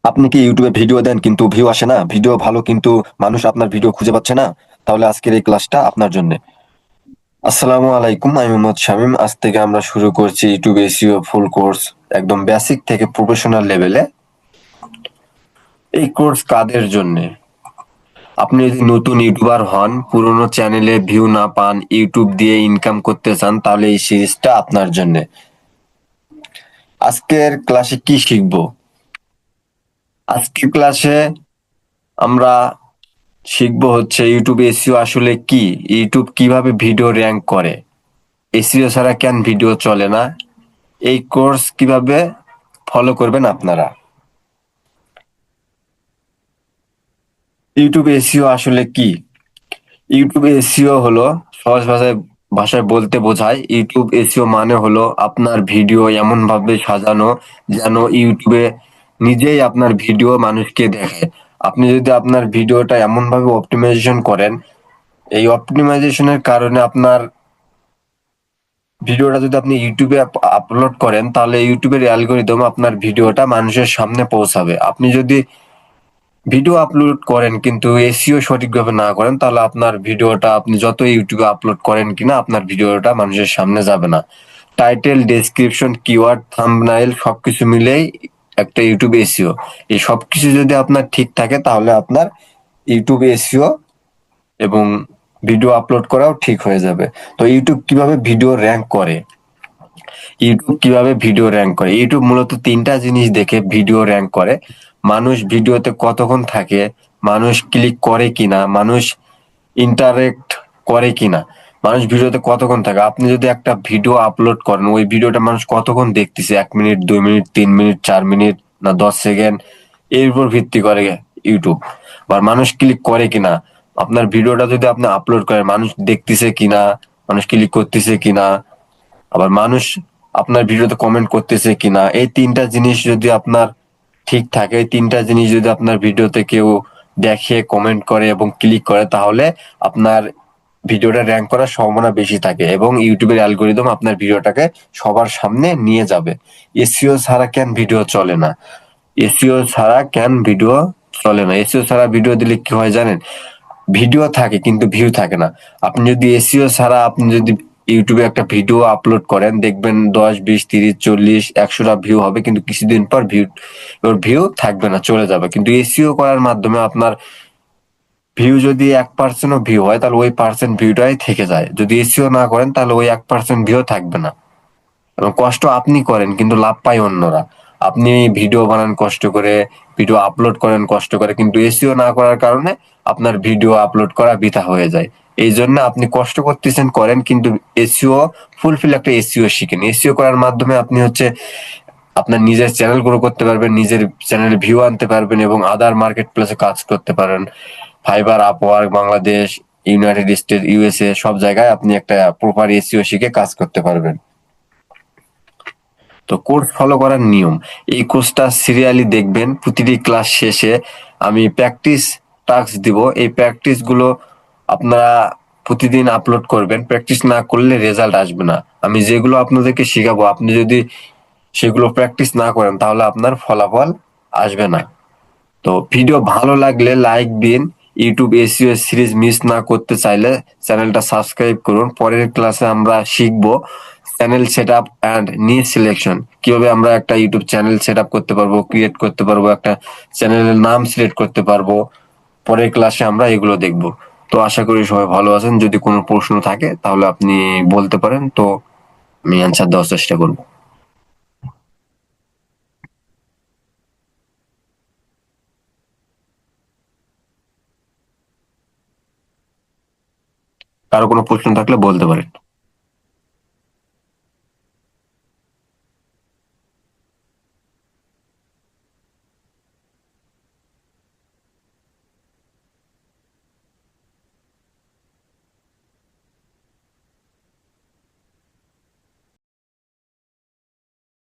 আপনি কি ইউটিউবে ভিডিও দেন কিন্তু ভিউ আসে না, ভিডিও ভালো কিন্তু মানুষ আপনার ভিডিও খুঁজে পাচ্ছে না? তাহলে আজকের এই ক্লাসটা আপনার জন্য। আসসালামু আলাইকুম, আমি মোহাম্মদ শামীম। আজ থেকে আমরা শুরু করছি ইউটিউব এসইও ফুল কোর্স, একদম বেসিক থেকে প্রফেশনাল লেভেলে। এই কোর্স কাদের জন্য? আপনি যদি নতুন ইউটিউবার হন, পুরোনো চ্যানেলে ভিউ না পান, ইউটিউব দিয়ে ইনকাম করতে চান, তাহলে এই সিরিজটা আপনার জন্য। আজকের ক্লাসে কি শিখবো? আজকের ক্লাসে আমরা শিখবো হচ্ছে ইউটিউব এসইও আসলে কি, ইউটিউব কিভাবে ভিডিও র্যাঙ্ক করে, এসইও ছাড়া কেন ভিডিও চলে না, এই কোর্স কিভাবে ফলো করবেন আপনারা। ইউটিউব এসইও আসলে কি? ইউটিউব এসইও হলো, সহজ ভাষায় ভাষায় বলতে বোঝায়, ইউটিউব এসইও মানে হলো আপনার ভিডিও এমন ভাবে সাজানো যেন ইউটিউবে নিজেই আপনার ভিডিও মানুষকে দেখে। আপনি যদি আপনার ভিডিওটা এমন ভাবে অপটিমাইজেশন করেন, এই অপটিমাইজেশনের কারণে আপনার ভিডিওটা যদি আপনি ইউটিউবে আপলোড করেন, তাহলে ইউটিউবের অ্যালগোরিদম আপনার ভিডিওটা মানুষের সামনে পৌঁছাবে। আপনি যদি ভিডিও আপলোড করেন কিন্তু এসইও সঠিকভাবে না করেন, তাহলে আপনার ভিডিওটা আপনি যত ইউটিউবে আপলোড করেন কিনা, আপনার ভিডিওটা মানুষের সামনে যাবে না। টাইটেল, ডেসক্রিপশন, কিওয়ার্ড, থাম্বনাইল সবকিছু মিলেই একটা ইউটিউব এসইও। এই সবকিছু যদি আপনার ঠিক থাকে, তাহলে আপনার ইউটিউব এসইও এবং ভিডিও আপলোড করাও ঠিক হয়ে যাবে। তো ইউটিউব কিভাবে ভিডিও র্যাঙ্ক করে? ইউটিউব কিভাবে ভিডিও র্যাঙ্ক করে? ইউটিউব মূলত তিনটা জিনিস দেখে ভিডিও র্যাঙ্ক করে: মানুষ ভিডিওতে কতক্ষণ থাকে, মানুষ ক্লিক করে কিনা, মানুষ ইন্টারেক্ট করে কিনা। মানুষ ভিডিওতে কতক্ষণ থাকে, আপনি যদি একটা ভিডিও আপলোড করেন, ওই ভিডিওটা মানুষ কতক্ষণ দেখতেছে, 1 মিনিট, 2 মিনিট, 3 মিনিট, 4 মিনিট, না 10 সেকেন্ড, এর উপর ভিত্তি করে ইউটিউব। বা মানুষ ক্লিক করে কিনা, আপনার ভিডিওটা যদি আপনি আপলোড করেন, মানুষ দেখতেছে কিনা, মানুষ ক্লিক করতেছে কিনা, আবার মানুষ আপনার ভিডিওতে কমেন্ট করতেছে কিনা। এই তিনটা জিনিস যদি আপনার ঠিক থাকে, এই তিনটা জিনিস যদি আপনার ভিডিওতে কেউ দেখে, কমেন্ট করে এবং ক্লিক করে, তাহলে আপনার ভিডিওটা র্যাঙ্ক করার সম্ভাবনা বেশি থাকে এবং ইউটিউবের অ্যালগোরিদম আপনার ভিডিওটাকে সবার সামনে নিয়ে যাবে। এসইও ছাড়া কেন ভিডিও চলে না? এসইও ছাড়া কেন ভিডিও চলে না? এসইও ছাড়া ভিডিও দিলে কি হয় জানেন? ভিডিও থাকে কিন্তু ভিউ থাকে না। আপনি যদি এসইও ছাড়া আপনি যদি ইউটিউবে একটা ভিডিও আপলোড করেন, দেখবেন 10, 20, 30, 40, 100টা ভিউ হবে, কিন্তু কিছুদিন পর ভিউ থাকবে না, চলে যাবে। কিন্তু এসইও করার মাধ্যমে আপনার ভিউ যদি 1% ভিউ হয়, তাহলে ওই পার্সেন্ট ভিউটাই থেকে যায়। যদি এসইও না করেন, তাহলে ওই 1% ভিউ থাকবে না। এবং কষ্ট আপনি করেন কিন্তু লাভ পায় অন্যরা। আপনি ভিডিও বানান কষ্ট করে, ভিডিও আপলোড করেন কষ্ট করে, কিন্তু এসইও না করার কারণে আপনার ভিডিও আপলোড করা বৃথা হয়ে যায়। এই জন্য আপনি কষ্ট করতেছেন, করেন, কিন্তু এসইও ফুলফিল একটা এসইও শিখেন। এসইও করার মাধ্যমে আপনি হচ্ছে আপনার নিজের চ্যানেল গ্রো করতে পারবেন, নিজের চ্যানেলে ভিউ আনতে পারবেন এবং আদার মার্কেট প্লেসে কাজ করতে পারেন। Fibre, Upwork, Bangladesh, United state, USA সব জায়গায় আপনি একটা প্রপার এসইও শিখে কাজ করতে পারবেন। তো কোর্স ফলো করার নিয়ম: এই কোর্সটা সিরিয়ালি দেখবেন। প্রতিটি ক্লাস শেষে আমি প্র্যাকটিস টাস্ক দিব। এই প্র্যাকটিস গুলো আপনারা প্রতিদিন আপলোড করবেন। প্র্যাকটিস না করলে রেজাল্ট আসবে না। আমি যেগুলো আপনাদেরকে শেখাবো, আপনি যদি সেগুলো প্র্যাকটিস না করেন, তাহলে আপনার ফলাফল আসবে না। তো ভিডিও ভালো লাগলে লাইক দিন। ইউটিউব এসইও সিরিজ মিস না করতে চাইলে চ্যানেলটা সাবস্ক্রাইব করুন। পরের ক্লাসে আমরা শিখবো চ্যানেল সেট আপ অ্যান্ড নিচ সিলেকশন, কিভাবে আমরা একটা ইউটিউব চ্যানেল সেট আপ করতে পারবো, ক্রিয়েট করতে পারবো, একটা চ্যানেলের নাম সিলেক্ট করতে পারবো। পরের ক্লাসে আমরা এগুলো দেখবো। তো আশা করি সবাই ভালো আছেন। যদি কোনো প্রশ্ন থাকে তাহলে আপনি বলতে পারেন, তো আমি অ্যান্সার দেওয়ার চেষ্টা করবো। কারো কোনো প্রশ্ন থাকলে বলতে পারেন।